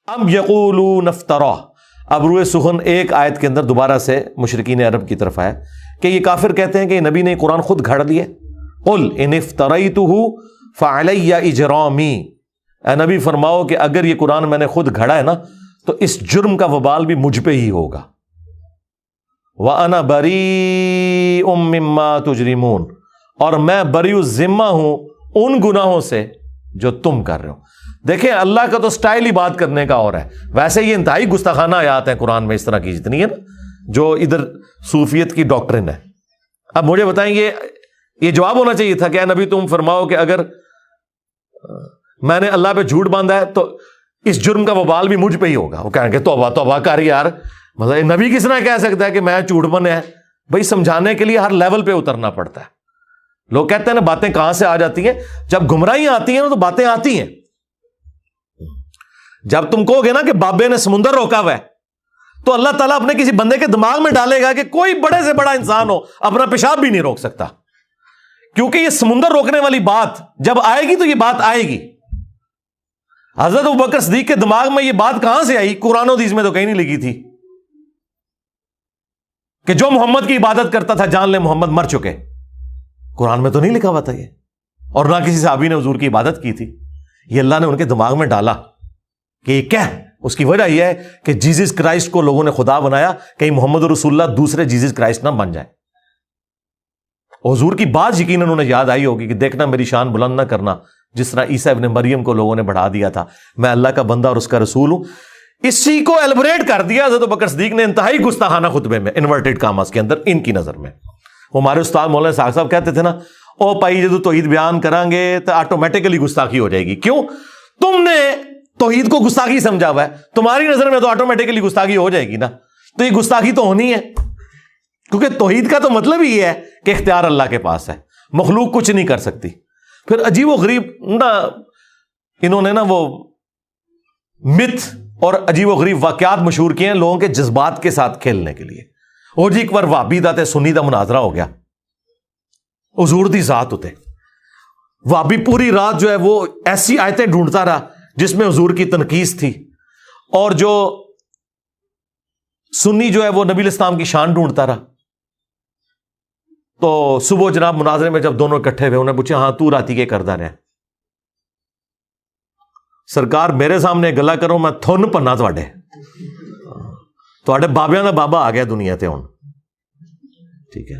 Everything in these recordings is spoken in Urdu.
ام یقولون افترا. اب روئے سخن ایک آیت کے اندر دوبارہ سے مشرکین عرب کی طرف آیا کہ یہ کافر کہتے ہیں کہ نبی نے قرآن خود گھڑ لیے. قل ان افتریتہ فعلی اجرامی. اے نبی فرماؤ کہ اگر یہ قرآن میں نے خود گھڑا ہے نا تو اس جرم کا وبال بھی مجھ پہ ہی ہوگا. وَأَنَا بَرِيءٌ مِّمَّا تُجْرِمُونَ. اور میں بری الذمہ ہوں ان گناہوں سے جو تم کر رہے ہو. دیکھیں اللہ کا تو سٹائل ہی بات کرنے کا اور ہے. ویسے یہ انتہائی گستاخانہ آیات ہیں قرآن میں اس طرح کی جتنی ہے نا جو ادھر صوفیت کی ڈاکٹرن ہے. اب مجھے بتائیں یہ جواب ہونا چاہیے تھا کہ اے نبی تم فرماؤ کہ اگر میں نے اللہ پہ جھوٹ باندھا ہے تو اس جرم کا وبال بھی مجھ پہ ہی ہوگا. وہ کہیں گے توبہ توبہ کر یار, مطلب نبی کس طرح کہہ سکتا ہے کہ میں جھوٹ بنے ہے. بھائی سمجھانے کے لیے ہر لیول پہ اترنا پڑتا ہے. لوگ کہتے ہیں نا باتیں کہاں سے آ جاتی ہیں, جب گمراہیاں آتی ہیں نا تو باتیں آتی ہیں. جب تم کہو گے نا کہ بابے نے سمندر روکا ہوا ہے تو اللہ تعالیٰ اپنے کسی بندے کے دماغ میں ڈالے گا کہ کوئی بڑے سے بڑا انسان ہو اپنا پیشاب بھی نہیں روک سکتا, کیونکہ یہ سمندر روکنے والی بات جب آئے گی تو یہ بات آئے گی. حضرت ابوبکر صدیق کے دماغ میں یہ بات کہاں سے آئی؟ قرآن و حدیث میں تو کہیں نہیں لکھی تھی کہ جو محمد کی عبادت کرتا تھا جان لے محمد مر چکے. قرآن میں تو نہیں لکھا ہوا تھا یہ, اور نہ کسی صحابی نے حضور کی عبادت کی تھی. یہ اللہ نے ان کے دماغ میں ڈالا کہ یہ کیا ہے. اس کی وجہ یہ ہے کہ جیزس کرائسٹ کو لوگوں نے خدا بنایا, کہیں محمد رسول اللہ دوسرے جیزس کرائسٹ نہ بن جائے. حضور کی بات یقیناً انہیں یاد آئی ہوگی کہ دیکھنا میری شان بلند نہ کرنا, جس طرح عیسیٰ ابن مریم کو لوگوں نے بڑھا دیا تھا, میں اللہ کا بندہ اور اس کا رسول ہوں. اسی کو ایلبریٹ کر دیا حضرت ابوبکر صدیق نے انتہائی گستاخانہ خطبے میں, انورٹڈ کاماز کے اندر ان کی نظر میں. وہ ہمارے استاد مولانا اسحاق صاحب کہتے تھے نا, او بھائی جب توحید بیان کریں گے تو آٹومیٹکلی گستاخی ہو جائے گی. کیوں؟ تم نے توحید کو گستاخی سمجھا ہوا ہے, تمہاری نظر میں تو آٹومیٹکلی گستاخی ہو جائے گی نا. تو یہ گستاخی تو ہونی ہے, کیونکہ توحید کا تو مطلب ہی ہے کہ اختیار اللہ کے پاس ہے, مخلوق کچھ نہیں کر سکتی. پھر عجیب و غریب نا انہوں نے نا وہ مت اور عجیب و غریب واقعات مشہور کیے ہیں لوگوں کے جذبات کے ساتھ کھیلنے کے لیے. اور جی ایک بار وہابی دا تے سنی دا مناظرہ ہو گیا, حضور دی ذات ہوتے وہابی پوری رات جو ہے وہ ایسی آیتیں ڈھونڈتا رہا جس میں حضور کی تنقیص تھی, اور جو سنی جو ہے وہ نبی الاسلام کی شان ڈھونڈتا رہا. تو صبح جناب مناظرے میں جب دونوں اکٹھے ہوئے انہیں پوچھا ہاں تو راتی کے کردہ رہے؟ سرکار میرے سامنے گلا کرو میں تھن پنا تھوڑے بابیاں دا بابا آ گیا دنیا تے ہن. ٹھیک ہے,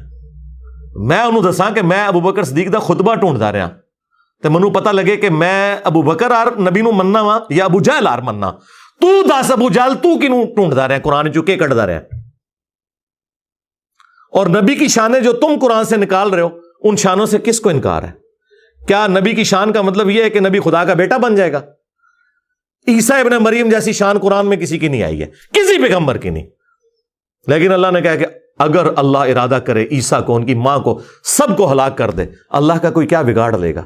میں انہوں دساں کہ میں ابوبکر صدیق دا خطبہ ڈھونڈتا رہا تے منوں پتہ لگے کہ میں ابوبکر آر نبی نو مننا وا یا ابو جہل آر مننا. تو دس ابو جہل تو کنوں ڈھونڈتا رہا قرآن چو کے کٹدا رہا؟ اور نبی کی شانیں جو تم قرآن سے نکال رہے ہو ان شانوں سے کس کو انکار ہے؟ کیا نبی کی شان کا مطلب یہ ہے کہ نبی خدا کا بیٹا بن جائے گا؟ عیسیٰ ابن مریم جیسی شان قرآن میں کسی کی نہیں آئی ہے, کسی پیغمبر کی نہیں. لیکن اللہ نے کہا کہ اگر اللہ ارادہ کرے عیسیٰ کو, ان کی ماں کو, سب کو ہلاک کر دے, اللہ کا کوئی کیا بگاڑ لے گا؟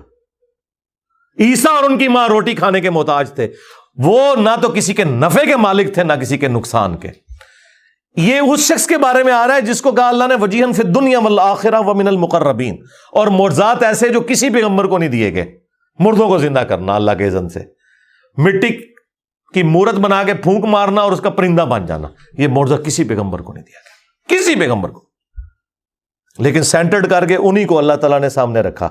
عیسیٰ اور ان کی ماں روٹی کھانے کے محتاج تھے, وہ نہ تو کسی کے نفع کے مالک تھے نہ کسی کے نقصان کے. یہ اس شخص کے بارے میں آ رہا ہے جس کو کہا اللہ نے وجیہن فی الدنیا والآخرہ ومن المقربین, اور معجزات ایسے جو کسی پیغمبر کو نہیں دیے گئے. مردوں کو زندہ کرنا اللہ کے اذن سے, مٹی کی مورت بنا کے پھونک مارنا اور اس کا پرندہ بن جانا, یہ معجزہ کسی پیغمبر کو نہیں دیا گیا, کسی پیغمبر کو. لیکن سینٹرڈ کر کے انہی کو اللہ تعالیٰ نے سامنے رکھا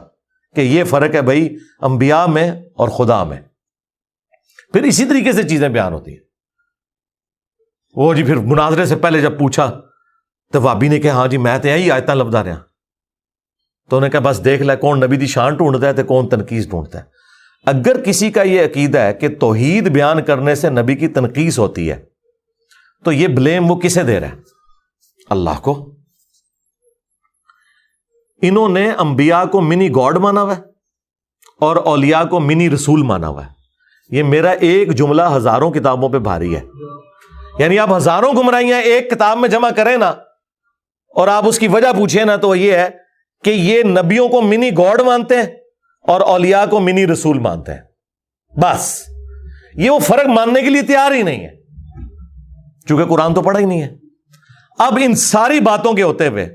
کہ یہ فرق ہے بھائی انبیاء میں اور خدا میں. پھر اسی طریقے سے چیزیں بیان ہوتی ہیں. وہ جی پھر مناظرے سے پہلے جب پوچھا تو وابی نے کہا ہاں جی میں تو یہی آیتاں لفظا رہا. تو انہوں نے کہا بس دیکھ لے کون نبی دی شان ڈھونڈتا ہے تو کون تنقیص ڈھونڈتا ہے. اگر کسی کا یہ عقیدہ ہے کہ توحید بیان کرنے سے نبی کی تنقیص ہوتی ہے تو یہ بلیم وہ کسے دے رہا ہے؟ اللہ کو. انہوں نے انبیاء کو منی گاڈ مانا ہوا ہے اور اولیاء کو منی رسول مانا ہوا ہے. یہ میرا ایک جملہ ہزاروں کتابوں پہ بھاری ہے. یعنی آپ ہزاروں گمراہیاں ایک کتاب میں جمع کریں نا اور آپ اس کی وجہ پوچھیں نا تو یہ ہے کہ یہ نبیوں کو منی گاڈ مانتے ہیں اور اولیاء کو منی رسول مانتے ہیں. بس یہ وہ فرق ماننے کے لیے تیار ہی نہیں ہے چونکہ قرآن تو پڑھا ہی نہیں ہے. اب ان ساری باتوں کے ہوتے ہوئے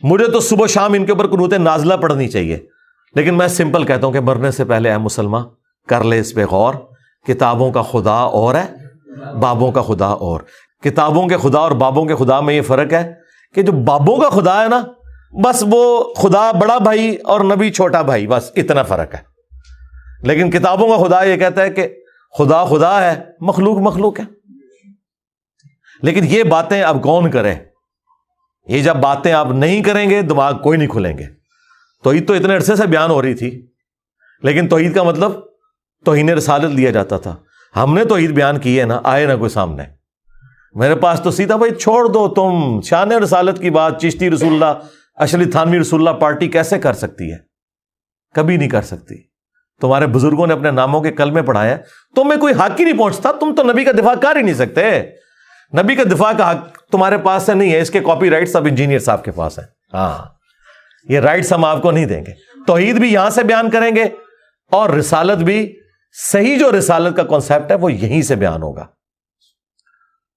مجھے تو صبح شام ان کے اوپر قنوت نازلہ پڑھنی چاہیے, لیکن میں سمپل کہتا ہوں کہ مرنے سے پہلے اے مسلمان کر لے اس پہ غور, کتابوں کا خدا اور ہے بابوں کا خدا اور کتابوں کے خدا اور بابوں کے خدا میں یہ فرق ہے کہ جو بابوں کا خدا ہے نا بس وہ خدا بڑا بھائی اور نبی چھوٹا بھائی، بس اتنا فرق ہے. لیکن کتابوں کا خدا یہ کہتا ہے کہ خدا خدا ہے، مخلوق مخلوق ہے. لیکن یہ باتیں اب کون کرے؟ یہ جب باتیں آپ نہیں کریں گے دماغ کوئی نہیں کھلیں گے. توحید تو اتنے عرصے سے بیان ہو رہی تھی، لیکن توحید کا مطلب توہین رسالت لیا جاتا تھا. ہم نے توحید بیان کی ہے نا، آئے نہ کوئی سامنے. میرے پاس تو سیدھا بھائی چھوڑ دو تم شان رسالت کی بات. چشتی رسول اللہ، اشرف تھانوی رسول اللہ پارٹی کیسے کر سکتی ہے؟ کبھی نہیں کر سکتی. تمہارے بزرگوں نے اپنے ناموں کے کلمے پڑھائے ہیں، تمہیں کوئی حق ہی نہیں پہنچتا. تم تو نبی کا دفاع کر ہی نہیں سکتے. نبی کا دفاع کا حق تمہارے پاس سے نہیں ہے، اس کے کاپی رائٹ سب انجینئر صاحب کے پاس ہیں. ہاں، یہ رائٹس ہم آپ کو نہیں دیں گے. توحید بھی یہاں سے بیان کریں گے اور رسالت بھی، صحیح جو رسالت کا کانسیپٹ ہے وہ یہیں سے بیان ہوگا.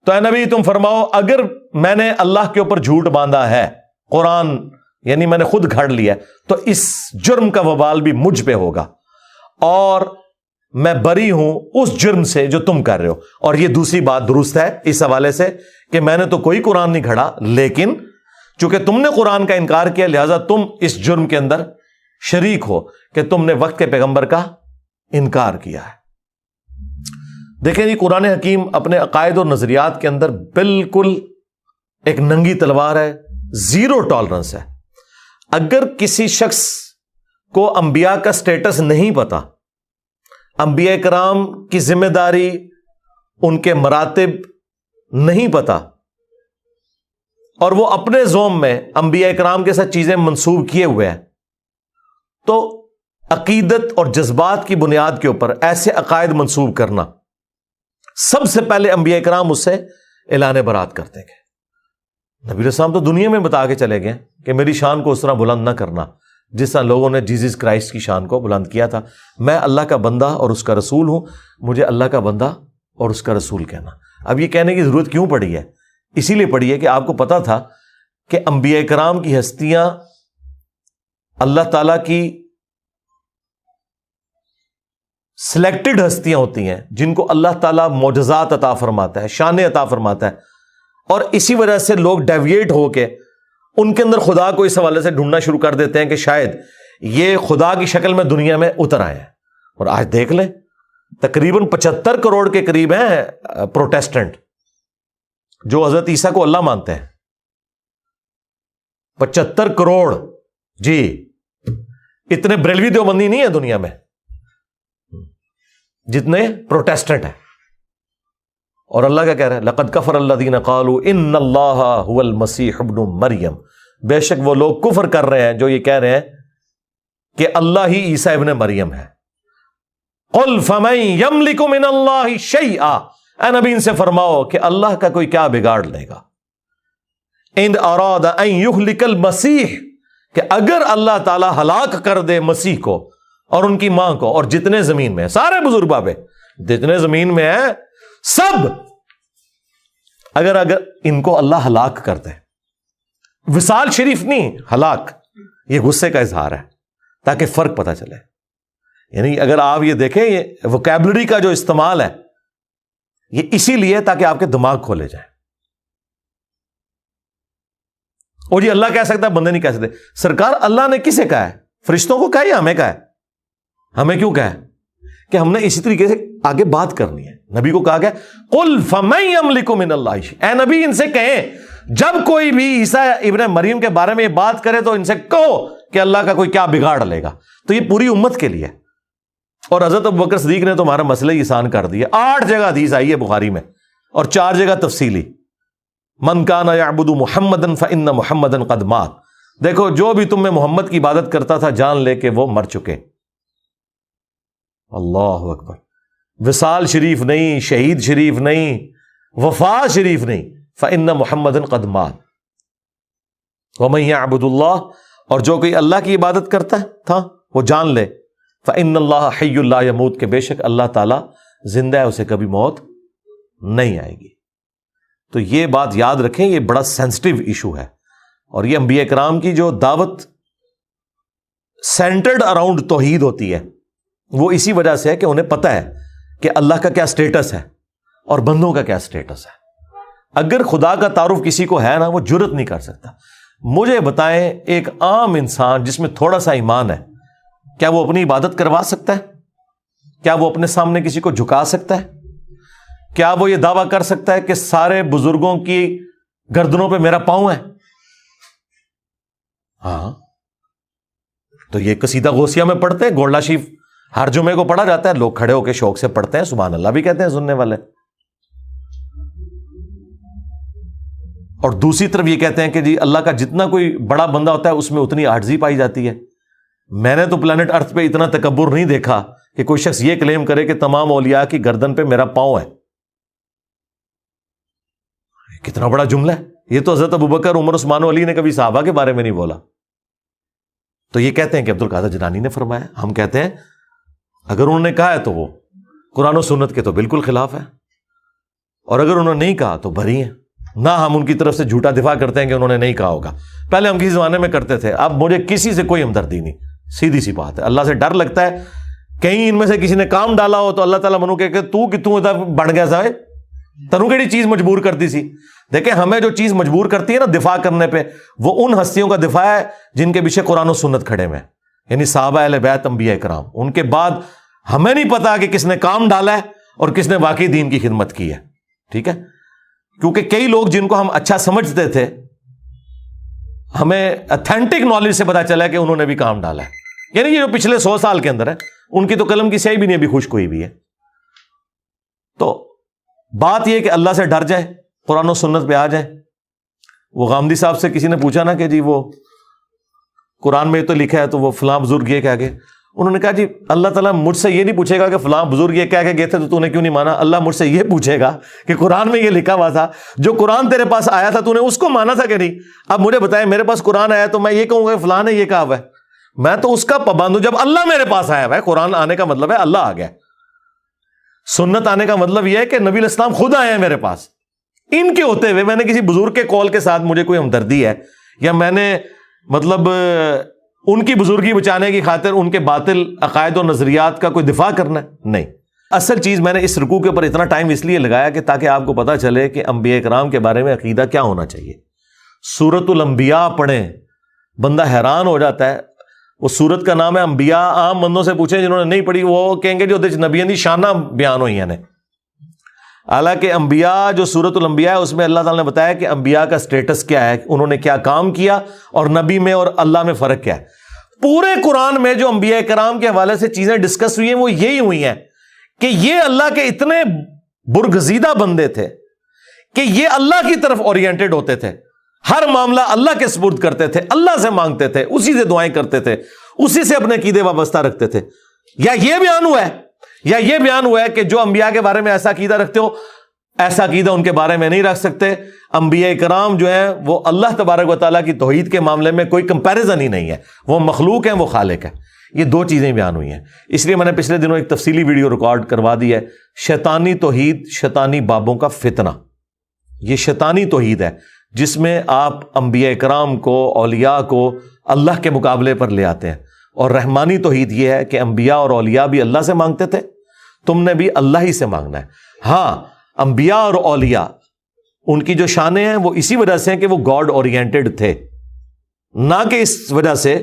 تو اے نبی تم فرماؤ اگر میں نے اللہ کے اوپر جھوٹ باندھا ہے، قرآن یعنی میں نے خود گھڑ لیا، تو اس جرم کا وبال بھی مجھ پہ ہوگا اور میں بری ہوں اس جرم سے جو تم کر رہے ہو. اور یہ دوسری بات درست ہے اس حوالے سے کہ میں نے تو کوئی قرآن نہیں گھڑا، لیکن چونکہ تم نے قرآن کا انکار کیا لہذا تم اس جرم کے اندر شریک ہو کہ تم نے وقت کے پیغمبر کا انکار کیا ہے. دیکھیں جی، قرآن حکیم اپنے عقائد اور نظریات کے اندر بالکل ایک ننگی تلوار ہے، زیرو ٹالرنس ہے. اگر کسی شخص کو انبیاء کا سٹیٹس نہیں پتا، انبیاء کرام کی ذمہ داری، ان کے مراتب نہیں پتا، اور وہ اپنے زوم میں انبیاء کرام کے ساتھ چیزیں منسوب کیے ہوئے ہیں، تو عقیدت اور جذبات کی بنیاد کے اوپر ایسے عقائد منسوب کرنا، سب سے پہلے انبیاء کرام اس سے اعلان برات کرتے گے. نبی علیہ السلام تو دنیا میں بتا کے چلے گئے کہ میری شان کو اس طرح بلند نہ کرنا جس طرح لوگوں نے جیزس کرائسٹ کی شان کو بلند کیا تھا. میں اللہ کا بندہ اور اس کا رسول ہوں، مجھے اللہ کا بندہ اور اس کا رسول کہنا. اب یہ کہنے کی ضرورت کیوں پڑی ہے؟ اسی لیے پڑی ہے کہ آپ کو پتا تھا کہ انبیاء کرام کی ہستیاں اللہ تعالیٰ کی سلیکٹڈ ہستیاں ہوتی ہیں جن کو اللہ تعالیٰ معجزات عطا فرماتا ہے، شان عطا فرماتا ہے، اور اسی وجہ سے لوگ ڈیویٹ ہو کے ان کے اندر خدا کو اس حوالے سے ڈھونڈنا شروع کر دیتے ہیں کہ شاید یہ خدا کی شکل میں دنیا میں اتر آئے ہیں. اور آج دیکھ لیں تقریباً 75 کروڑ کے قریب ہیں پروٹیسٹنٹ جو حضرت عیسیٰ کو اللہ مانتے ہیں. 75 کروڑ، جی اتنے بریلوی دیوبندی نہیں ہے دنیا میں جتنے پروٹیسٹنٹ ہیں. اور اللہ کیا کہہ رہے ہیں؟ لقد کفر الذین قالوا ان اللہ هو المسیح ابن مریم. بے شک وہ لوگ کفر کر رہے ہیں جو یہ کہہ رہے ہیں کہ اللہ ہی عیسیٰ ابن مریم ہے. قل فمن یملک من اللہ شیئا، اے نبی ان سے فرماؤ کہ اللہ کا کوئی کیا بگاڑ لے گا. ان اراد ان یہلک المسیح، کہ اگر اللہ تعالی ہلاک کر دے مسیح کو اور ان کی ماں کو اور جتنے زمین میں ہیں، سارے بزرگ بابے جتنے زمین میں ہیں سب، اگر ان کو اللہ ہلاک کر دے، وصال شریف نہیں ہلاک، یہ غصے کا اظہار ہے تاکہ فرق پتہ چلے. یعنی اگر آپ یہ دیکھیں یہ ووکیبلری کا جو استعمال ہے یہ اسی لیے تاکہ آپ کے دماغ کھولے جائیں. اور یہ اللہ کہہ سکتا ہے، بندے نہیں کہہ سکتے. سرکار اللہ نے کسے کہا ہے؟ فرشتوں کو کہا ہے یا ہمیں کہا ہے؟ ہمیں کیوں کہا ہے؟ کہ ہم نے اسی طریقے سے آگے بات کرنی ہے. نبی کو کہا گیا قل فمن یملک من اللہ شیئا، اے نبی ان سے کہیں جب کوئی بھی عیسیٰ ابن مریم کے بارے میں یہ بات کرے تو ان سے کہو کہ اللہ کا کوئی کیا بگاڑ لے گا. تو یہ پوری امت کے لیے. اور حضرت ابوبکر صدیق نے تو ہمارا مسئلہ ہی آسان کر دیا. 8 جگہ حدیث آئی ہے بخاری میں اور 4 جگہ تفصیلی. من کان یعبد محمدا فان محمدا قد مات. دیکھو جو بھی تم میں محمد کی عبادت کرتا تھا جان لے کہ وہ مر چکے. اللہ اکبر. وصال شریف نہیں، شہید شریف نہیں، وفات شریف نہیں، فإن محمدا قد مات. ومن یعبد اللہ، اور جو کوئی اللہ کی عبادت کرتا تھا وہ جان لے فإن اللہ حی لا یموت، کہ بے شک اللہ تعالی زندہ ہے، اسے کبھی موت نہیں آئے گی. تو یہ بات یاد رکھیں، یہ بڑا سینسٹیو ایشو ہے. اور یہ انبیاء کرام کی جو دعوت سینٹرڈ اراؤنڈ توحید ہوتی ہے وہ اسی وجہ سے ہے کہ انہیں پتہ ہے کہ اللہ کا کیا سٹیٹس ہے اور بندوں کا کیا سٹیٹس ہے. اگر خدا کا تعارف کسی کو ہے نا، وہ جرت نہیں کر سکتا. مجھے بتائیں ایک عام انسان جس میں تھوڑا سا ایمان ہے، کیا وہ اپنی عبادت کروا سکتا ہے؟ کیا وہ اپنے سامنے کسی کو جھکا سکتا ہے؟ کیا وہ یہ دعویٰ کر سکتا ہے کہ سارے بزرگوں کی گردنوں پہ میرا پاؤں ہے؟ ہاں، تو یہ قصیدہ غوثیہ میں پڑھتے ہیں، گولڈا شریف ہر جمعے کو پڑھا جاتا ہے، لوگ کھڑے ہو کے شوق سے پڑھتے ہیں، سبحان اللہ بھی کہتے ہیں سننے والے. اور دوسری طرف یہ کہتے ہیں کہ جی اللہ کا جتنا کوئی بڑا بندہ ہوتا ہے اس میں اتنی عاجزی پائی جاتی ہے. میں نے تو پلانٹ ارتھ پہ اتنا تکبر نہیں دیکھا کہ کوئی شخص یہ کلیم کرے کہ تمام اولیاء کی گردن پہ میرا پاؤں ہے. کتنا بڑا جملہ ہے یہ! تو حضرت ابوبکر، عمر، عثمان و علی نے کبھی صحابہ کے بارے میں نہیں بولا. تو یہ کہتے ہیں کہ عبد القادر جیلانی نے فرمایا. ہم کہتے ہیں اگر انہوں نے کہا ہے تو وہ قرآن و سنت کے تو بالکل خلاف ہے، اور اگر انہوں نے نہیں کہا تو بری ہیں. نہ ہم ان کی طرف سے جھوٹا دفاع کرتے ہیں کہ انہوں نے نہیں کہا ہوگا. پہلے ہم کسی زمانے میں کرتے تھے، اب مجھے کسی سے کوئی ہمدردی نہیں. سیدھی سی بات ہے، اللہ سے ڈر لگتا ہے کہیں ان میں سے کسی نے کام ڈالا ہو تو اللہ تعالیٰ منو کہ تو ادھر بڑھ گیا سائے تنو کیڑی چیز مجبور کرتی سی. دیکھیں ہمیں جو چیز مجبور کرتی ہے نا دفاع کرنے پہ، وہ ان ہستیوں کا دفاع ہے جن کے پیچھے قرآن و سنت کھڑے ہوئے ہیں، یعنی صحابہ اہل بیت، انبیاء کرام. ان کے بعد ہمیں نہیں پتا کہ کس نے کام ڈالا ہے اور کس نے واقعی دین کی خدمت کی ہے. ٹھیک ہے، کیونکہ کئی لوگ جن کو ہم اچھا سمجھتے تھے، ہمیں اتھینٹک نالج سے پتا چلا کہ انہوں نے بھی کام ڈالا ہے. یعنی یہ جو پچھلے 100 سال کے اندر ہے، ان کی تو قلم کی سیاہی بھی نہیں ابھی خشک ہوئی بھی ہے. تو بات یہ کہ اللہ سے ڈر جائے، قرآن و سنت پہ آ جائے. وہ غامدی صاحب سے کسی نے پوچھا نا کہ جی وہ قرآن میں تو لکھا ہے تو وہ فلاں بزرگ یہ کہہ گئے. انہوں نے کہا جی اللہ تعالیٰ مجھ سے یہ نہیں پوچھے گا کہ فلاں بزرگ یہ کہہ کے گئے تھے تو نے کیوں نہیں مانا. اللہ مجھ سے یہ پوچھے گا کہ قرآن میں یہ لکھا ہوا تھا، جو قرآن تیرے پاس آیا تھا تو نے اس کو مانا تھا کہ نہیں. اب مجھے بتائیں میرے پاس قرآن آیا تو میں یہ کہوں گا کہ فلاں نے یہ کہا ہوا ہے، میں تو اس کا پابند ہوں. جب اللہ میرے پاس آیا ہوا ہے، قرآن آنے کا مطلب ہے اللہ آ گیا، سنت آنے کا مطلب یہ ہے کہ نبی علیہ السلام خود آئے ہیں میرے پاس. ان کے ہوتے ہوئے میں نے کسی بزرگ کے قول کے ساتھ مجھے کوئی ہمدردی ہے، یا میں نے مطلب ان کی بزرگی بچانے کی خاطر ان کے باطل عقائد و نظریات کا کوئی دفاع کرنا ہے؟ نہیں. اصل چیز میں نے اس رکوع کے اوپر اتنا ٹائم اس لیے لگایا کہ تاکہ آپ کو پتا چلے کہ انبیاء کرام کے بارے میں عقیدہ کیا ہونا چاہیے. سورۃ الانبیاء پڑھیں، بندہ حیران ہو جاتا ہے. وہ سورت کا نام ہے انبیاء. عام بندوں سے پوچھیں جنہوں نے نہیں پڑھی، وہ کہیں گے جو نبیوں دی شانہ بیان ہوئی ہیں. حالانکہ انبیاء جو سورۃ الانبیاء ہے اس میں اللہ تعالیٰ نے بتایا کہ انبیاء کا سٹیٹس کیا ہے، انہوں نے کیا کام کیا، اور نبی میں اور اللہ میں فرق کیا ہے. پورے قرآن میں جو انبیاء کرام کے حوالے سے چیزیں ڈسکس ہوئی ہیں وہ یہی ہوئی ہیں کہ یہ اللہ کے اتنے برگزیدہ بندے تھے کہ یہ اللہ کی طرف اورینٹڈ ہوتے تھے، ہر معاملہ اللہ کے سپرد کرتے تھے، اللہ سے مانگتے تھے، اسی سے دعائیں کرتے تھے، اسی سے اپنے عقیدے وابستہ رکھتے تھے. یا یہ بیان ہوا ہے کہ جو انبیاء کے بارے میں ایسا عقیدہ رکھتے ہو، ایسا عقیدہ ان کے بارے میں نہیں رکھ سکتے. انبیاء کرام جو ہیں وہ اللہ تبارک و تعالیٰ کی توحید کے معاملے میں کوئی کمپیریزن ہی نہیں ہے، وہ مخلوق ہیں، وہ خالق ہے. یہ دو چیزیں بیان ہوئی ہیں. اس لیے میں نے پچھلے دنوں ایک تفصیلی ویڈیو ریکارڈ کروا دی ہے، شیطانی توحید، شیطانی بابوں کا فتنہ. یہ شیطانی توحید ہے جس میں آپ انبیاء کرام کو، اولیاء کو اللہ کے مقابلے پر لے آتے ہیں. اور رحمانی توحید یہ ہے کہ انبیاء اور اولیاء بھی اللہ سے مانگتے تھے، تم نے بھی اللہ ہی سے مانگنا ہے. ہاں، انبیاء اور اولیاء ان کی جو شانیں ہیں وہ اسی وجہ سے ہیں کہ وہ گاڈ اورینٹڈ تھے، نہ کہ اس وجہ سے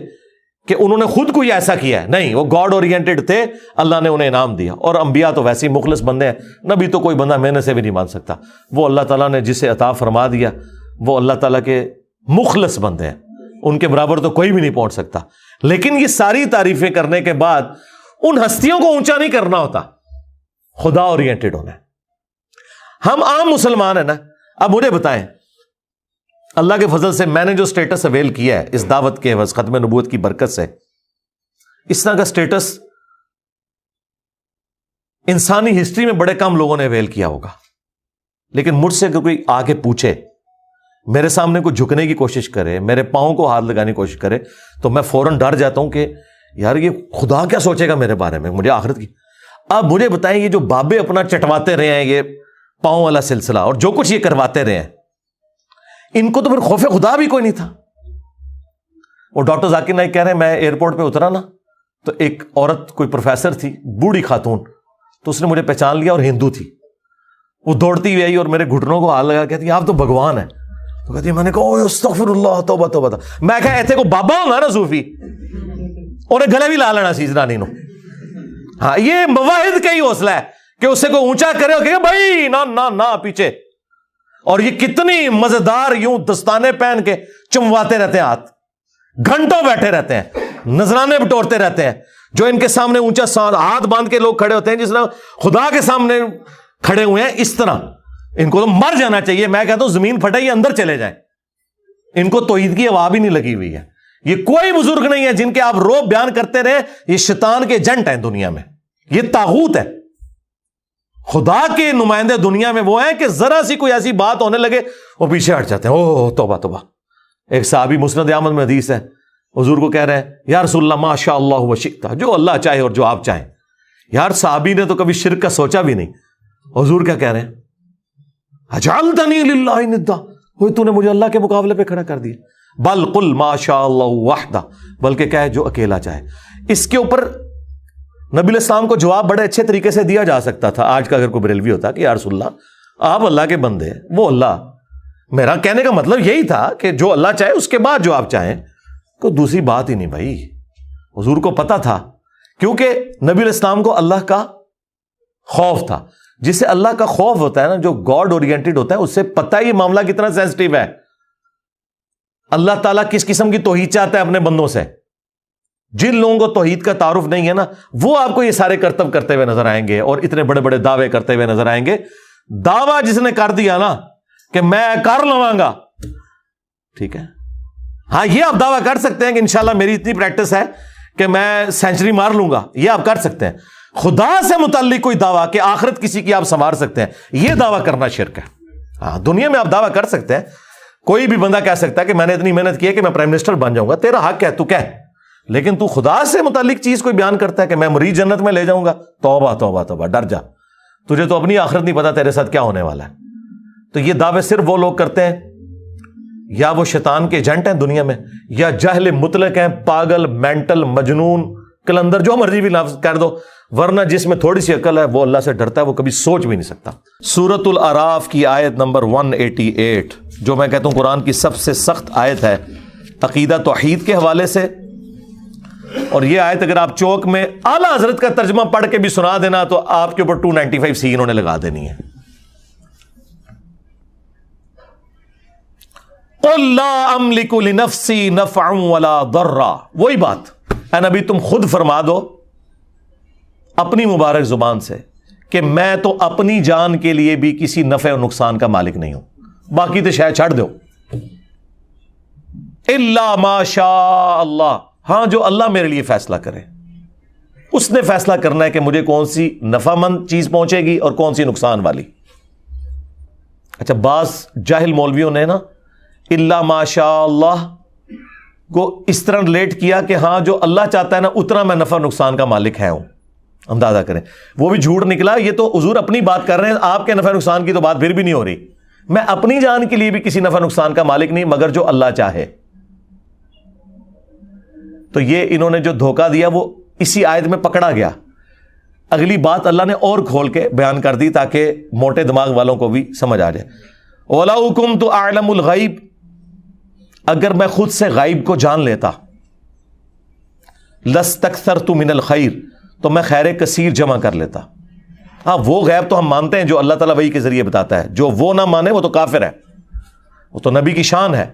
کہ انہوں نے خود کوئی ایسا کیا ہے. نہیں، وہ گاڈ اورینٹڈ تھے، اللہ نے انہیں انعام دیا. اور انبیاء تو ویسے ہی مخلص بندے ہیں، نبی تو کوئی بندہ محنت سے بھی نہیں مان سکتا. وہ اللہ تعالیٰ نے جسے عطا فرما دیا وہ اللہ تعالیٰ کے مخلص بندے ہیں، ان کے برابر تو کوئی بھی نہیں پہنچ سکتا. لیکن یہ ساری تعریفیں کرنے کے بعد ان ہستیوں کو اونچا نہیں کرنا ہوتا، خدا اورینٹڈ ہونا ہے. ہم عام مسلمان ہیں نا. اب مجھے بتائیں، اللہ کے فضل سے میں نے جو سٹیٹس اویل کیا ہے اس دعوت کے عوض، ختم نبوت کی برکت سے، اس طرح کا سٹیٹس انسانی ہسٹری میں بڑے کم لوگوں نے اویل کیا ہوگا. لیکن مجھ سے اگر کوئی آ کے پوچھے، میرے سامنے کوئی جھکنے کی کوشش کرے، میرے پاؤں کو ہاتھ لگانے کی کوشش کرے، تو میں فوراً ڈر جاتا ہوں کہ یار یہ خدا کیا سوچے گا میرے بارے میں، مجھے آخرت کی. اب مجھے بتائیں، یہ جو بابے اپنا چٹواتے رہے ہیں، یہ پاؤں والا سلسلہ اور جو کچھ یہ کرواتے رہے ہیں، ان کو تو پھر خوف خدا بھی کوئی نہیں تھا. وہ ڈاکٹر ذاکر نائک کہہ رہے ہیں، میں ایئرپورٹ پہ اترا نا تو ایک عورت، کوئی پروفیسر تھی، بوڑھی خاتون، تو اس نے مجھے پہچان لیا اور ہندو تھی. وہ دوڑتی ہوئی آئی اور میرے گھٹنوں کو ہاتھ لگا کہتی آپ تو بھگوان ہیں. تو کہتی میں نے کہا استغفر اللہ توبہ توبہ. میں کہا ایتھے کو بابا ہونا نا صوفی انہیں گلے بھی لا لینا سی زنانی نو. ہاں یہ مواحد کا ہی حوصلہ ہے کہ اسے کو اونچا کرے اور کہ بھائی نہ نہ نہ پیچھے. اور یہ کتنی مزیدار یوں دستانے پہن کے چمواتے رہتے ہیں ہاتھ, گھنٹوں بیٹھے رہتے ہیں, نذرانے بٹورتے رہتے ہیں. جو ان کے سامنے اونچا ہاتھ باندھ کے لوگ کھڑے ہوتے ہیں جس طرح خدا کے سامنے کھڑے ہوئے ہیں, اس طرح ان کو تو مر جانا چاہیے. میں کہتا ہوں زمین پھٹے یہ اندر چلے جائیں. ان کو توحید کی ہوا بھی نہیں لگی ہوئی ہے. یہ کوئی بزرگ نہیں ہے جن کے آپ روب بیان کرتے رہے. یہ شیطان کے ایجنٹ ہیں دنیا میں, یہ طاغوت ہے. خدا کے نمائندے دنیا میں وہ ہیں کہ ذرا سی کوئی ایسی بات ہونے لگے وہ پیچھے ہٹ جاتے ہیں. اوہ توبہ توبہ. ایک صحابی مسند احمد میں حدیث ہے, حضور کو کہہ رہے ہیں یا رسول اللہ ما شاء اللہ و شئت, جو اللہ چاہے اور جو آپ چاہیں. یار صحابی نے تو کبھی شرک کا سوچا بھی نہیں. حضور کیا کہہ رہے ہیں اجعلتنی للہ ندا, تو نے مجھے اللہ کے مقابلے پہ کھڑا کر دیا. بل قل ما شاء اللہ وحدہ, بلکہ کہے جو اکیلا چاہے. اس کے اوپر نبی علیہ السلام کو جواب بڑے اچھے طریقے سے دیا جا سکتا تھا. آج کا اگر کوئی بریلوی ہوتا کہ یا رسول اللہ آپ اللہ کے بندے ہیں, وہ اللہ, میرا کہنے کا مطلب یہی تھا کہ جو اللہ چاہے اس کے بعد جو آپ چاہیں, کوئی دوسری بات ہی نہیں بھائی. حضور کو پتا تھا کیونکہ نبی علیہ السلام کو اللہ کا خوف تھا. جسے اللہ کا خوف ہوتا ہے نا, جو گاڈ اورینٹڈ ہوتا ہے, اس سے پتہ ہے یہ معاملہ کتنا سینسٹیو ہے. اللہ تعالیٰ کس قسم کی توحید چاہتا ہے اپنے بندوں سے. جن لوگوں کو توحید کا تعارف نہیں ہے نا, وہ آپ کو یہ سارے کرتب کرتے ہوئے نظر آئیں گے اور اتنے بڑے بڑے دعوے کرتے ہوئے نظر آئیں گے. دعویٰ جس نے کر دیا نا کہ میں کر لواں گا, ٹھیک ہے, ہاں یہ آپ دعویٰ کر سکتے ہیں کہ انشاءاللہ میری اتنی پریکٹس ہے کہ میں سینچری مار لوں گا, یہ آپ کر سکتے ہیں. خدا سے متعلق کوئی دعویٰ کہ آخرت کسی کی آپ سنوار سکتے ہیں, یہ دعویٰ کرنا شرک ہے. ہاں دنیا میں آپ دعویٰ کر سکتے ہیں, کوئی بھی بندہ کہہ سکتا ہے کہ میں نے اتنی محنت کی ہے کہ میں پرائم منسٹر بن جاؤں گا, تیرا حق ہے تو کہہ. لیکن تو خدا سے متعلق چیز کوئی بیان کرتا ہے کہ میں مریض جنت میں لے جاؤں گا, توبہ توبہ توبہ, ڈر جا, تجھے تو اپنی آخرت نہیں پتا تیرے ساتھ کیا ہونے والا ہے. تو یہ دعوے صرف وہ لوگ کرتے ہیں یا وہ شیطان کے ایجنٹ ہیں دنیا میں, یا جاہل مطلق ہیں, پاگل, مینٹل, مجنون, کلندر, جو مرضی بھی لفظ کر دو, ورنہ جس میں تھوڑی سی عقل ہے وہ اللہ سے ڈرتا ہے, وہ کبھی سوچ بھی نہیں سکتا. سورۃ الاعراف کی آیت نمبر 188, جو میں کہتا ہوں قرآن کی سب سے سخت آیت ہے عقیدہ توحید کے حوالے سے. اور یہ آیت اگر آپ چوک میں اعلیٰ حضرت کا ترجمہ پڑھ کے بھی سنا دینا تو آپ کے اوپر 295 سی انہوں نے لگا دینی ہے. قُلْ لَا أَمْلِكُ لِنَفْسِي نَفْعًا وَلَا ضَرًّا, وہی بات اے نبی تم خود فرما دو اپنی مبارک زبان سے کہ میں تو اپنی جان کے لیے بھی کسی نفع و نقصان کا مالک نہیں ہوں, باقی تو شاید چھڑ دو. الا ما شاء اللہ, ہاں جو اللہ میرے لیے فیصلہ کرے, اس نے فیصلہ کرنا ہے کہ مجھے کون سی نفع مند چیز پہنچے گی اور کون سی نقصان والی. اچھا بعض جاہل مولویوں نے نا الا ما شاء اللہ کو اس طرح ریلیٹ کیا کہ ہاں جو اللہ چاہتا ہے نا اتنا میں نفع نقصان کا مالک ہے ہوں. اندازہ کریں وہ بھی جھوٹ نکلا. یہ تو حضور اپنی بات کر رہے ہیں, آپ کے نفع نقصان کی تو بات پھر بھی نہیں ہو رہی. میں اپنی جان کے لیے بھی کسی نفع نقصان کا مالک نہیں مگر جو اللہ چاہے. تو یہ انہوں نے جو دھوکہ دیا وہ اسی آیت میں پکڑا گیا. اگلی بات اللہ نے اور کھول کے بیان کر دی تاکہ موٹے دماغ والوں کو بھی سمجھ آ جائے. وَلَوْ كُنْتُ أَعْلَمُ الْغَيْبَ, اگر میں خود سے غائب کو جان لیتا, لَاسْتَكْثَرْتُ مِنَ الْخَيْرِ, تو میں خیر کثیر جمع کر لیتا. ہاں وہ غیب تو ہم مانتے ہیں جو اللہ تعالیٰ وحی کے ذریعے بتاتا ہے, جو وہ نہ مانے وہ تو کافر ہے, وہ تو نبی کی شان ہے.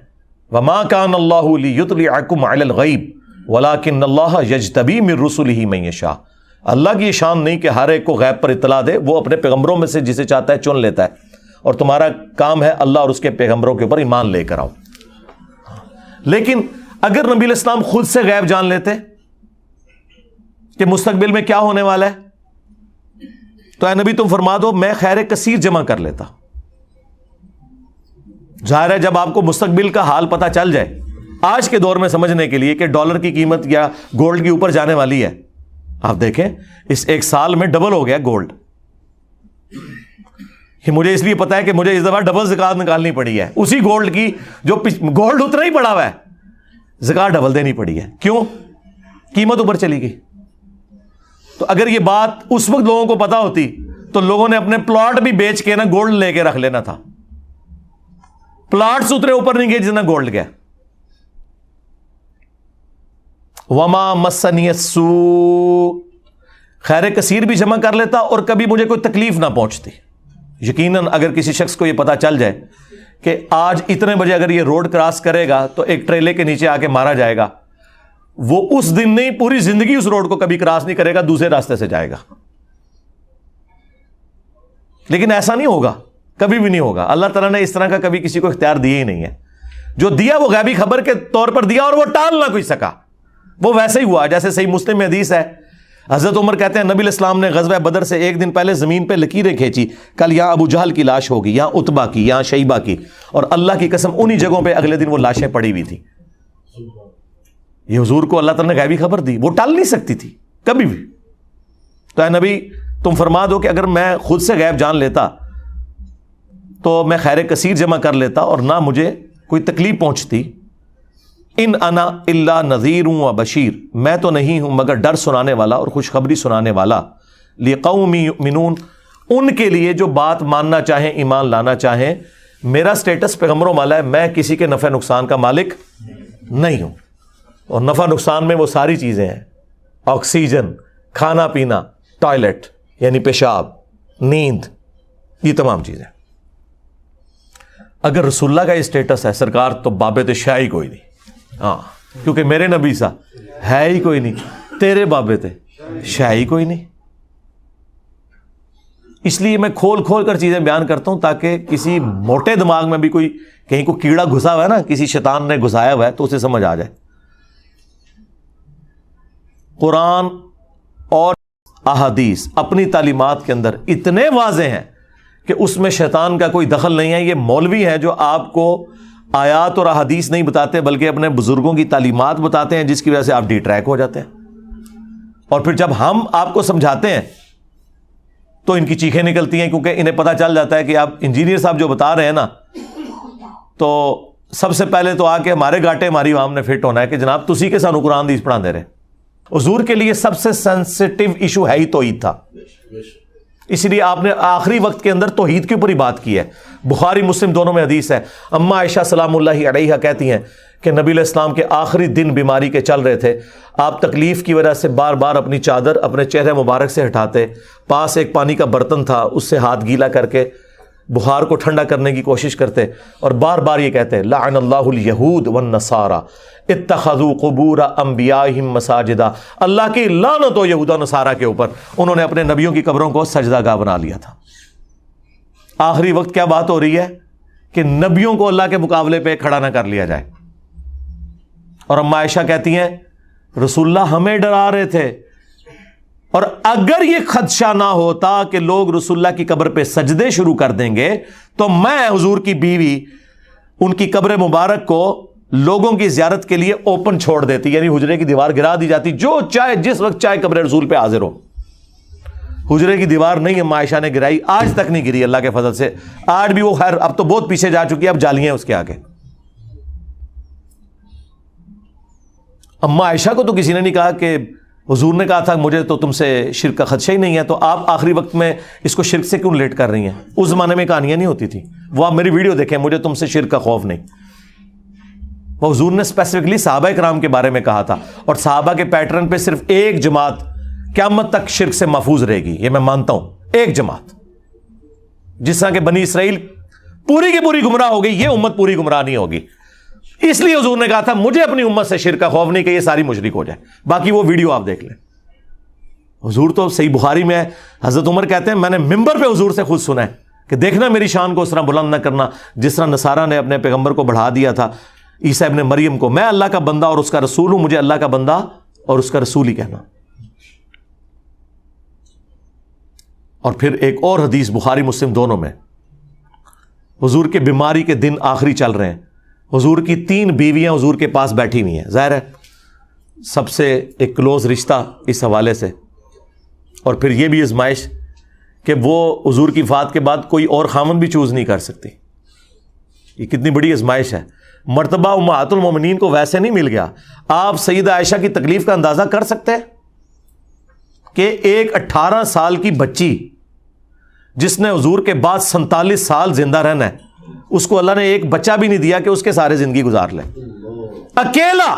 وَمَا كَانَ اللَّهُ لِيُطْلِعَكُمْ عَلَى الْغَيْبِ وَلَكِنَّ اللَّهَ يَجْتَبِي مِن رُّسُلِهِ مَن يَشَاءُ. اللہ کی یہ شان نہیں کہ ہر ایک کو غیب پر اطلاع دے, وہ اپنے پیغمبروں میں سے جسے چاہتا ہے چن لیتا ہے, اور تمہارا کام ہے اللہ اور اس کے پیغمبروں کے اوپر ایمان لے کر آؤ. لیکن اگر نبی علیہ السلام خود سے غیب جان لیتے کہ مستقبل میں کیا ہونے والا ہے, تو اے نبی تم فرما دو میں خیر کثیر جمع کر لیتا. ظاہر ہے جب آپ کو مستقبل کا حال پتہ چل جائے, آج کے دور میں سمجھنے کے لیے کہ ڈالر کی قیمت یا گولڈ کی اوپر جانے والی ہے, آپ دیکھیں اس ایک سال میں ڈبل ہو گیا گولڈ. مجھے اس لیے پتا ہے کہ مجھے اس دفعہ ڈبل زکات نکالنی پڑی ہے اسی گولڈ کی, جو گولڈ اتنا ہی پڑا ہوا ہے, زکات ڈبل دینی پڑی ہے. کیوں؟ قیمت اوپر چلی گئی. تو اگر یہ بات اس وقت لوگوں کو پتا ہوتی تو لوگوں نے اپنے پلاٹ بھی بیچ کے نا گولڈ لے کے رکھ لینا تھا. پلاٹس اترے اوپر نہیں گئے جتنا گولڈ گیا. وما مسنی السوء، خیر کثیر بھی جمع کر لیتا اور کبھی مجھے کوئی تکلیف نہ پہنچتی. یقیناً اگر کسی شخص کو یہ پتا چل جائے کہ آج اتنے بجے اگر یہ روڈ کراس کرے گا تو ایک ٹریلے کے نیچے آ کے مارا جائے گا، وہ اس دن نہیں پوری زندگی اس روڈ کو کبھی کراس نہیں کرے گا، دوسرے راستے سے جائے گا. لیکن ایسا نہیں ہوگا، کبھی بھی نہیں ہوگا. اللہ تعالیٰ نے اس طرح کا کبھی کسی کو اختیار دیا ہی نہیں ہے. جو دیا وہ غیبی خبر کے طور پر دیا اور وہ ٹال نہ کوئی سکا. وہ ویسے ہی ہوا جیسے صحیح مسلم میں حدیث ہے، حضرت عمر کہتے ہیں نبی علیہ السلام نے غزوہ بدر سے ایک دن پہلے زمین پہ لکیریں کھینچی، کل یہاں ابو جہل کی لاش ہوگی، یہاں عتبہ کی، یہاں شیبہ کی، اور اللہ کی قسم انہی جگہوں پہ اگلے دن وہ لاشیں پڑی ہوئی تھی. یہ حضور کو اللہ تعالیٰ نے غیبی خبر دی، وہ ٹال نہیں سکتی تھی کبھی بھی. تو اے نبی تم فرما دو کہ اگر میں خود سے غیب جان لیتا تو میں خیر کثیر جمع کر لیتا اور نہ مجھے کوئی تکلیف پہنچتی. ان انا الا نذیر و بشیر، میں تو نہیں ہوں مگر ڈر سنانے والا اور خوشخبری سنانے والا. لقوم یؤمنون، ان کے لیے جو بات ماننا چاہیں، ایمان لانا چاہیں. میرا سٹیٹس پیغمبروں والا ہے، میں کسی کے نفع نقصان کا مالک نہیں ہوں. اور نفع نقصان میں وہ ساری چیزیں ہیں، آکسیجن، کھانا پینا، ٹوائلٹ یعنی پیشاب، نیند، یہ تمام چیزیں. اگر رسول اللہ کا یہ سٹیٹس ہے سرکار تو بابے تو شاہ ہی کوئی نہیں. ہاں، کیونکہ میرے نبی سا ہے ہی کوئی نہیں، تیرے بابے تھے شاہ ہی کوئی نہیں. اس لیے میں کھول کھول کر چیزیں بیان کرتا ہوں تاکہ کسی موٹے دماغ میں بھی کوئی کہیں کو کیڑا گھسا ہوا ہے نا، کسی شیطان نے گھسایا ہوا ہے تو اسے سمجھ آ جائے. قرآن اور احادیث اپنی تعلیمات کے اندر اتنے واضح ہیں کہ اس میں شیطان کا کوئی دخل نہیں ہے. یہ مولوی ہیں جو آپ کو آیات اور احادیث نہیں بتاتے بلکہ اپنے بزرگوں کی تعلیمات بتاتے ہیں، جس کی وجہ سے آپ ڈی ٹریک ہو جاتے ہیں. اور پھر جب ہم آپ کو سمجھاتے ہیں تو ان کی چیخیں نکلتی ہیں، کیونکہ انہیں پتہ چل جاتا ہے کہ آپ انجینئر صاحب جو بتا رہے ہیں نا، تو سب سے پہلے تو آ کے ہمارے گاٹے ہماری عوام نے فٹ ہونا ہے کہ جناب تسی کے سانو قرآن حدیث پڑھا دے رہے. حضور کے لیے سب سے سینسٹیو ایشو ہے ہی توحید تھا، اس لیے آپ نے آخری وقت کے اندر توحید کے اوپر ہی بات کی ہے. بخاری مسلم دونوں میں حدیث ہے. اما عائشہ سلام اللہ علیہا کہتی ہیں کہ نبی علیہ السلام کے آخری دن بیماری کے چل رہے تھے، آپ تکلیف کی وجہ سے بار بار اپنی چادر اپنے چہرے مبارک سے ہٹاتے، پاس ایک پانی کا برتن تھا اس سے ہاتھ گیلا کر کے بخار کو ٹھنڈا کرنے کی کوشش کرتے، اور بار بار یہ کہتے لعن اللہ الیہود والنصارى اتخذوا قبور انبیائہم مساجدا، اللہ کی لعنت ہو یہود و نصارہ کے اوپر، انہوں نے اپنے نبیوں کی قبروں کو سجدہ گاہ بنا لیا تھا. آخری وقت کیا بات ہو رہی ہے کہ نبیوں کو اللہ کے مقابلے پہ کھڑا نہ کر لیا جائے. اور اما عائشہ کہتی ہیں رسول اللہ ہمیں ڈرا رہے تھے، اور اگر یہ خدشہ نہ ہوتا کہ لوگ رسول اللہ کی قبر پہ سجدے شروع کر دیں گے تو میں حضور کی بیوی ان کی قبر مبارک کو لوگوں کی زیارت کے لیے اوپن چھوڑ دیتی، یعنی حجرے کی دیوار گرا دی جاتی، جو چاہے جس وقت چاہے قبر رسول پہ حاضر ہو. حجرے کی دیوار نہیں اما عائشہ نے گرائی، آج تک نہیں گری اللہ کے فضل سے. آج بھی وہ خیر اب تو بہت پیچھے جا چکی ہے، اب جالیاں اس کے آگے. اما عائشہ کو تو کسی نے نہیں کہا کہ حضور نے کہا تھا مجھے تو تم سے شرک کا خدشہ ہی نہیں ہے، تو آپ آخری وقت میں اس کو شرک سے کیوں ریلیٹ کر رہی ہیں؟ اس زمانے میں کہانیاں نہیں ہوتی تھی. وہ آپ میری ویڈیو دیکھیں، مجھے تم سے شرک کا خوف نہیں. وہ حضور نے اسپیسیفکلی صحابہ کرام کے بارے میں کہا تھا، اور صحابہ کے پیٹرن پہ صرف ایک جماعت قیامت تک شرک سے محفوظ رہے گی، یہ میں مانتا ہوں. ایک جماعت، جس طرح کہ بنی اسرائیل پوری کی پوری گمراہ ہو گئی، یہ امت پوری گمراہ نہیں ہوگی. اس لیے حضور نے کہا تھا مجھے اپنی امت سے شرک کا خوف نہیں کہ یہ ساری مشرک ہو جائے. باقی وہ ویڈیو آپ دیکھ لیں. حضور تو صحیح بخاری میں ہے، حضرت عمر کہتے ہیں میں نے ممبر پہ حضور سے خود سنا ہے کہ دیکھنا میری شان کو اس طرح بلند نہ کرنا جس طرح نصارہ نے اپنے پیغمبر کو بڑھا دیا تھا عیسیٰ ابن مریم کو. میں اللہ کا بندہ اور اس کا رسول ہوں، مجھے اللہ کا بندہ اور اس کا رسول ہی کہنا. اور پھر ایک اور حدیث بخاری مسلم دونوں میں، حضور کے بیماری کے دن آخری چل رہے ہیں، حضور کی 3 بیویاں حضور کے پاس بیٹھی ہوئی ہیں. ظاہر ہے سب سے ایک کلوز رشتہ اس حوالے سے. اور پھر یہ بھی آزمائش کہ وہ حضور کی وفات کے بعد کوئی اور خامن بھی چوز نہیں کر سکتی. یہ کتنی بڑی آزمائش ہے. مرتبہ امہات المومنین کو ویسے نہیں مل گیا. آپ سیدہ عائشہ کی تکلیف کا اندازہ کر سکتے ہیں کہ ایک 18 سال کی بچی جس نے حضور کے بعد 47 سال زندہ رہنا ہے، اس کو اللہ نے ایک بچہ بھی نہیں دیا کہ اس کے سارے زندگی گزار لے. اکیلا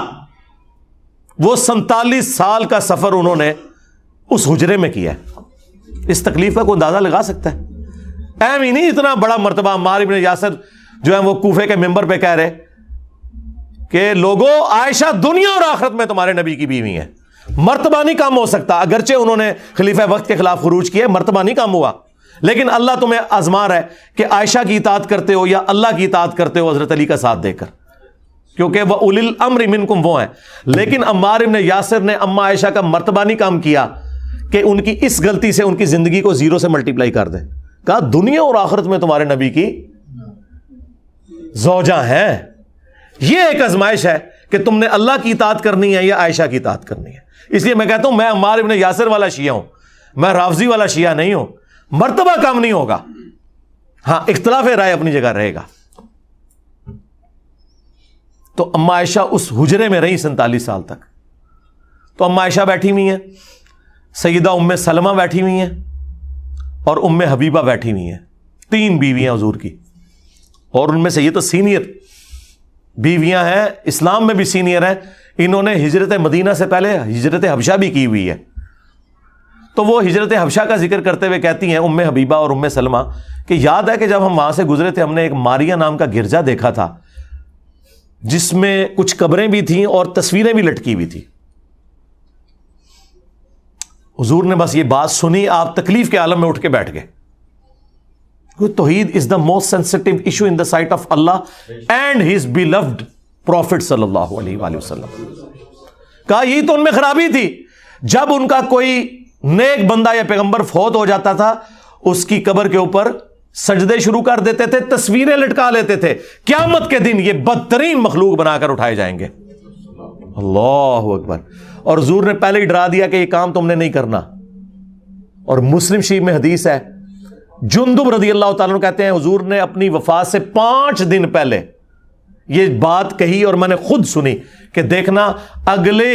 وہ 47 سال کا سفر انہوں نے اس حجرے میں کیا ہے. اس تکلیف کا کوئی اندازہ لگا سکتا ہے؟ اہم ہی نہیں اتنا بڑا مرتبہ. عمار ابن یاسر جو ہے وہ کوفے کے ممبر پہ کہہ رہے کہ لوگوں، عائشہ دنیا اور آخرت میں تمہارے نبی کی بیوی ہے، مرتبہ نہیں کم ہو سکتا. اگرچہ انہوں نے خلیفہ وقت کے خلاف خروج کیا، مرتبہ نہیں کم ہوا، لیکن اللہ تمہیں آزما رہا ہے کہ عائشہ کی اطاعت کرتے ہو یا اللہ کی اطاعت کرتے ہو حضرت علی کا ساتھ دے کر، کیونکہ وہ اولی الامر منکم وہ ہیں. لیکن عمار ابن یاسر نے اما عائشہ کا مرتبہ نہیں کم کیا کہ ان کی اس غلطی سے ان کی زندگی کو 0 سے ملٹیپلائی کر دیں. کہا دنیا اور آخرت میں تمہارے نبی کی زوجہ ہیں. یہ ایک آزمائش ہے کہ تم نے اللہ کی اطاعت کرنی ہے یا عائشہ کی اطاعت کرنی ہے. اس لیے میں کہتا ہوں میں عمار ابن یاسر والا شیعہ ہوں، میں رافضی والا شیعہ نہیں ہوں. مرتبہ کم نہیں ہوگا، ہاں اختلاف رائے اپنی جگہ رہے گا. تو اما عائشہ اس حجرے میں رہی 47 سال تک. تو اما عائشہ بیٹھی ہوئی ہیں، سیدہ ام سلمہ بیٹھی ہوئی ہیں اور ام حبیبہ بیٹھی ہوئی ہیں. 3 بیویاں حضور کی، اور ان میں سے یہ تو سینئر بیویاں ہیں، اسلام میں بھی سینئر ہیں. انہوں نے ہجرت مدینہ سے پہلے ہجرت حبشہ بھی کی ہوئی ہے. تو وہ ہجرت حبشہ کا ذکر کرتے ہوئے کہتی ہیں ام حبیبہ اور ام سلمہ کہ یاد ہے کہ جب ہم وہاں سے گزرے تھے، ہم نے ایک ماریہ نام کا گرجا دیکھا تھا جس میں کچھ قبریں بھی تھیں اور تصویریں بھی لٹکی ہوئی تھی. حضور نے بس یہ بات سنی، آپ تکلیف کے عالم میں اٹھ کے بیٹھ گئے. توحید is the most sensitive issue in the sight of Allah and his beloved prophet صلی اللہ علیہ وآلہ وسلم. کہا یہی تو ان میں خرابی تھی، جب ان کا کوئی نیک بندہ یا پیغمبر فوت ہو جاتا تھا اس کی قبر کے اوپر سجدے شروع کر دیتے تھے، تصویریں لٹکا لیتے تھے. قیامت کے دن یہ بدترین مخلوق بنا کر اٹھائے جائیں گے. اللہ اکبر. اور حضور نے پہلے ہی ڈرا دیا کہ یہ کام تم نے نہیں کرنا. اور مسلم شریف میں حدیث ہے، جندب رضی اللہ تعالیٰ عنہ کہتے ہیں حضور نے اپنی وفات سے 5 دن پہلے یہ بات کہی اور میں نے خود سنی کہ دیکھنا اگلے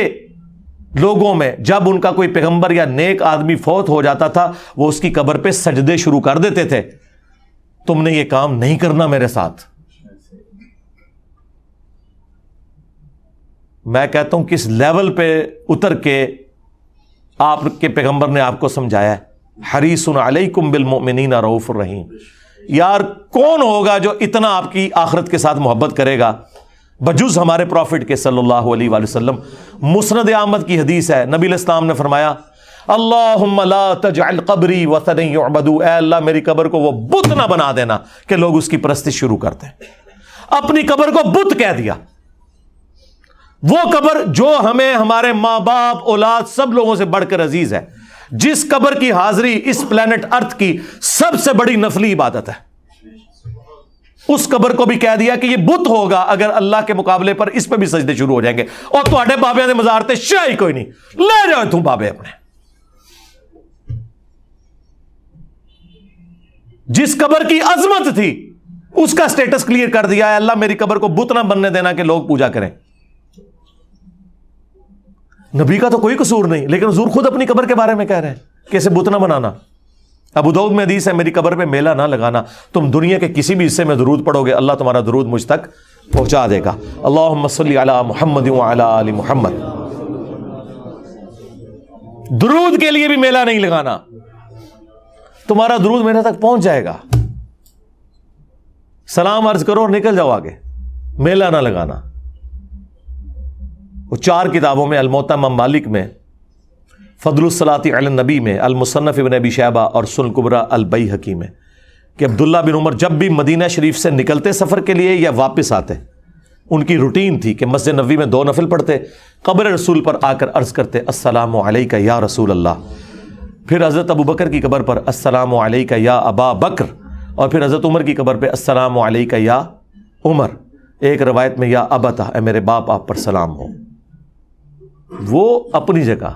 لوگوں میں جب ان کا کوئی پیغمبر یا نیک آدمی فوت ہو جاتا تھا وہ اس کی قبر پہ سجدے شروع کر دیتے تھے. تم نے یہ کام نہیں کرنا میرے ساتھ. میں کہتا ہوں کس لیول پہ اتر کے آپ کے پیغمبر نے آپ کو سمجھایا ہے. حریص علیکم بالمؤمنین رؤوف الرحیم. یار کون ہوگا جو اتنا آپ کی آخرت کے ساتھ محبت کرے گا بجز ہمارے پروفٹ کے صلی اللہ علیہ وآلہ وسلم. مسند احمد کی حدیث ہے، نبی علیہ السلام نے فرمایا اللہم لا تجعل قبری وثنا یعبد. اے اللہ میری قبر کو وہ بت نہ بنا دینا کہ لوگ اس کی پرستش شروع کرتے ہیں. اپنی قبر کو بت کہہ دیا. وہ قبر جو ہمیں ہمارے ماں باپ اولاد سب لوگوں سے بڑھ کر عزیز ہے، جس قبر کی حاضری اس پلانٹ ارتھ کی سب سے بڑی نفلی عبادت ہے، اس قبر کو بھی کہہ دیا کہ یہ بت ہوگا اگر اللہ کے مقابلے پر اس پہ بھی سجدے شروع ہو جائیں گے. اور تواڈے بابے دے مزار تے شاہی کوئی نہیں، لے جاؤ تم بابے اپنے. جس قبر کی عظمت تھی اس کا سٹیٹس کلیئر کر دیا ہے، اللہ میری قبر کو بت نہ بننے دینا کہ لوگ پوجا کریں. نبی کا تو کوئی قصور نہیں، لیکن حضور خود اپنی قبر کے بارے میں کہہ رہے ہیں کہ اسے بت نہ بنانا. ابو داؤد میں حدیث ہے میری قبر پہ میلہ نہ لگانا. تم دنیا کے کسی بھی حصے میں درود پڑھو گے اللہ تمہارا درود مجھ تک پہنچا دے گا. اللہم صلی علی محمد وعلی آل محمد. درود کے لیے بھی میلہ نہیں لگانا، تمہارا درود میرے تک پہنچ جائے گا. سلام عرض کرو اور نکل جاؤ آگے، میلہ نہ لگانا. وہ 4 کتابوں میں، الموطا امام مالک میں، فضل الصلاۃ علی النبی میں، المصنف ابن ابی شیبہ اور سنن کبریٰ البیہقی میں، کہ عبداللہ بن عمر جب بھی مدینہ شریف سے نکلتے سفر کے لیے یا واپس آتے، ان کی روٹین تھی کہ مسجد نبوی میں 2 نفل پڑھتے، قبر رسول پر آ کر عرض کرتے السلام علیک یا رسول اللہ. پھر حضرت ابو بکر کی قبر پر السلام علیک یا ابا بکر، اور پھر حضرت عمر کی قبر پہ السلام علیک یا عمر. ایک روایت میں یا ابتا، اے میرے باپ آپ پر سلام ہو. وہ اپنی جگہ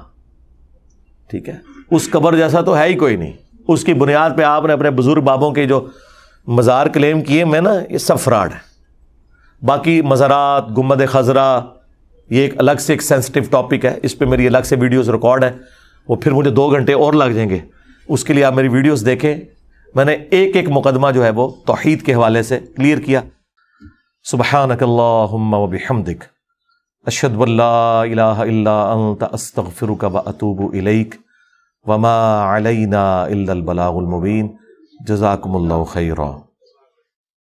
ٹھیک ہے، اس قبر جیسا تو ہے ہی کوئی نہیں. اس کی بنیاد پہ آپ نے اپنے بزرگ بابوں کے جو مزار کلیم کیے میں نا، یہ سب فراڈ ہے. باقی مزارات، گنبد خضرا، یہ ایک الگ سے ایک سینسٹیو ٹاپک ہے، اس پہ میری الگ سے ویڈیوز ریکارڈ ہیں، وہ پھر مجھے 2 گھنٹے اور لگ جائیں گے. اس کے لیے آپ میری ویڈیوز دیکھیں. میں نے ایک ایک مقدمہ جو ہے وہ توحید کے حوالے سے کلیئر کیا. سبحانک اللہم و بحمدک اشہد ان لا الہ الا انت استغفرک و اتوب الیک وما علینا الا البلاغ المبین. جزاکم اللہ خیرا.